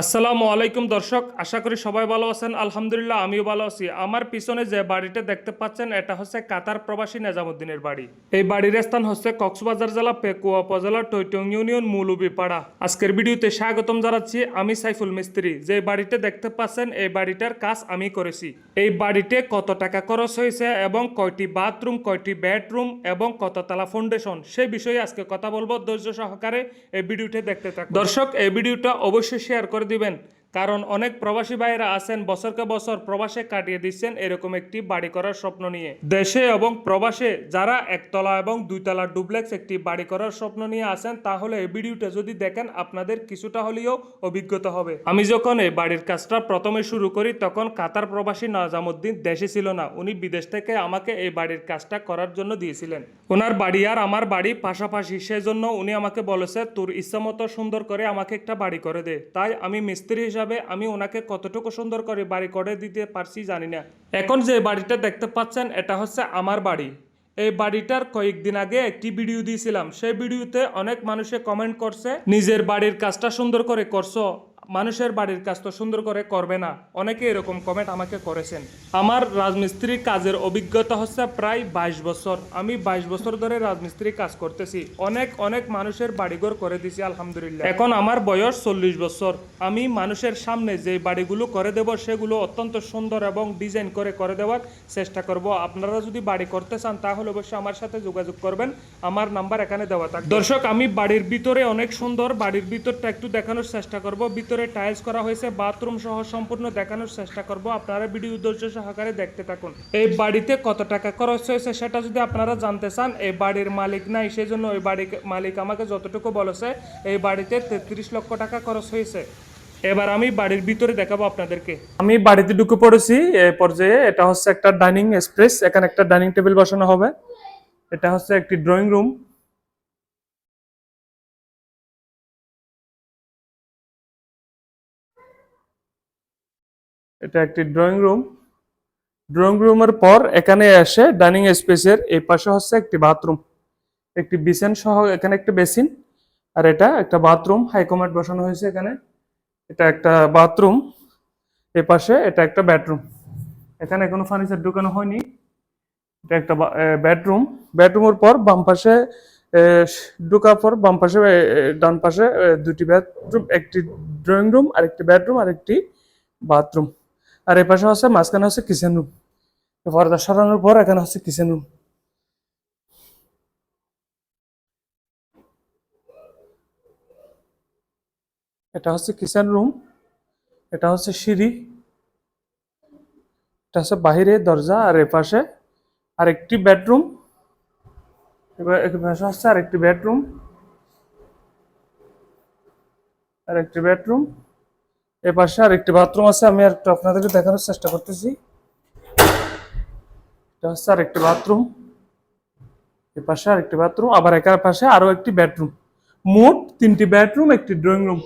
আসসালামু আলাইকুম দর্শক, আশা করি সবাই ভালো আছেন। আলহামদুলিল্লাহ আমিও ভালো আছি। আমার পিছনে যে বাড়িটা দেখতে পাচ্ছেন এটা হচ্ছে কাতার প্রবাসী নেজামুদ্দিনের বাড়ি। এই বাড়ির স্থান হচ্ছে কক্সবাজার জেলা পেকুয়া উপজেলার টৈটং ইউনিয়ন মৌলভীপাড়া। আজকের ভিডিওতে স্বাগতম জানাচ্ছি আমি সাইফুল মিস্ত্রি। যে বাড়িটা দেখতে পাচ্ছেন এই বাড়িটার কাজ আমি করেছি। এই বাড়িতে কত টাকা খরচ হয়েছে এবং কয়টি বাথরুম, কয়টি বেডরুম এবং কততলা ফাউন্ডেশন সেই বিষয়ে আজকে কথা বলবো। ধৈর্য সহকারে এই ভিডিওটা দেখতে থাকুন। দর্শক, এই ভিডিওটা অবশ্যই শেয়ার করে দিবেন, কারণ অনেক প্রবাসী ভাইরা আছেন বছরকে বছর প্রবাসে কাটিয়ে দিচ্ছেন এরকম একটি বাড়ি করার স্বপ্ন নিয়ে। দেশে এবং প্রবাসে যারা একতলা এবং দুইতলা ডুপ্লেক্স একটি বাড়ি করার স্বপ্ন নিয়ে আছেন, তাহলে এই ভিডিওটা যদি দেখেন আপনাদের কিছুটা হলেও অভিজ্ঞতা হবে। আমি যখন এই বাড়ির কাজটা প্রথমে শুরু করি তখন কাতার প্রবাসী নাজামুদ্দিন দেশে ছিল না, উনি বিদেশ থেকে আমাকে এই বাড়ির কাজটা করার জন্য দিয়েছিলেন। ওনার বাড়ি আর আমার বাড়ি পাশাপাশি, সেজন্য উনি আমাকে বলেছে তোর ইচ্ছা মতো সুন্দর করে আমাকে একটা বাড়ি করে দে। তাই আমি মিস্ত্রি হিসাবে আমি ওনাকে কতটুকু সুন্দর করে বাড়ি করে দিতে পারছি জানি না। এখন যে বাড়িটা দেখতে পাচ্ছেন এটা হচ্ছে আমার বাড়ি। এই বাড়িটার কয়েকদিন আগে একটি ভিডিও দিয়েছিলাম, সেই ভিডিওতে অনেক মানুষে কমেন্ট করছে নিজের বাড়ির কাজটা সুন্দর করে করছো, মানুষের বাড়ির কাজ তো সুন্দর করে করবে না। অনেকে এরকম কমেন্ট আমাকে করেছেন। আমার রাজমিস্ত্রির কাজের অভিজ্ঞতা হচ্ছে প্রায় 22 বছর। আমি 22 বছর ধরে রাজমিস্ত্রি কাজ করতেছি। অনেক অনেক মানুষের বাড়িঘর করে দিছি আলহামদুলিল্লাহ। এখন আমার বয়স 40 বছর। আমি মানুষের সামনে যে বাড়িগুলো করে দেব সেগুলো অত্যন্ত সুন্দর এবং ডিজাইন করে দেওয়ার চেষ্টা করব। আপনারা যদি বাড়ি করতে চান তাহলে অবশ্যই আমার সাথে যোগাযোগ করবেন, আমার নাম্বার এখানে দেওয়া থাকবে। দর্শক, আমি বাড়ির ভিতরে অনেক সুন্দর, বাড়ির ভিতরটা একটু দেখানোর চেষ্টা করব। ভিতরে টাইলস করা হয়েছে, বাথরুম সহ সম্পূর্ণ দেখানোর চেষ্টা করব। আপনারা ভিডিও ধৈর্য সহকারে দেখতে থাকুন। এই বাড়িতে কত টাকা খরচ হয়েছে সেটা যদি আপনারা জানতে চান, এই বাড়ির মালিক নাই, সেজন্য ওই বাড়ির মালিক আমাকে যতটুকু বলেছে এই বাড়িতে 33 লক্ষ টাকা খরচ হয়েছে। এবার আমি বাড়ির ভিতরে দেখাবো আপনাদেরকে। আমি বাড়িতে ঢুকে পড়েছি এই পর্যায়ে। এটা হচ্ছে একটা ডাইনিং স্পেস, এখানে একটা ডাইনিং টেবিল বসানো হবে। এটা হচ্ছে একটি ড্রয়িং রুম। এটা একটি ড্রয়িং রুম। ড্রয়িং রুমের পর এখানে এসে ডাইনিং স্পেসের এই পাশে হচ্ছে একটি বাথরুম, একটি বিছান সহ এখানে একটা বেসিন, আর এটা একটা বাথরুম। হাইকমান্ড বসানো হয়েছে এখানে। এটা একটা বাথরুম। এই পাশে এটা একটা বেডরুম। এখানে কোনো ফার্নিচার ঢুকানো হয়নি। এটা একটা বেডরুম। বেডরুমের পর বাম পাশে ঢোকার পর বাম পাশে ডান পাশে দুটি বেডরুম, একটি ড্রয়িং রুম আর একটি বেডরুম আর একটি বাথরুম। আর এই পাশে হচ্ছে মাঝখানে হচ্ছে কিচেন রুম। পর্দা সরানোর পর এখানে হচ্ছে কিচেন রুম। এটা হচ্ছে কিচেন রুম। এটা হচ্ছে সিঁড়ি। এটা হচ্ছে বাহিরে দরজা। আর এ পাশে আরেকটি বেডরুম। এবার এ পাশে হচ্ছে আরেকটি বেডরুম, আরেকটি বেডরুম। এ পাশে আরেকটি বাথরুম আছে, আমি একটু আপনাদেরকে দেখানোর চেষ্টা করতেছি। এটা হচ্ছে আরেকটি বাথরুম। এ পাশে আরেকটি বাথরুম, আবার একার পাশে আরো একটি বেডরুম। মোট 3টি বেডরুম, একটি ড্রয়িং রুম।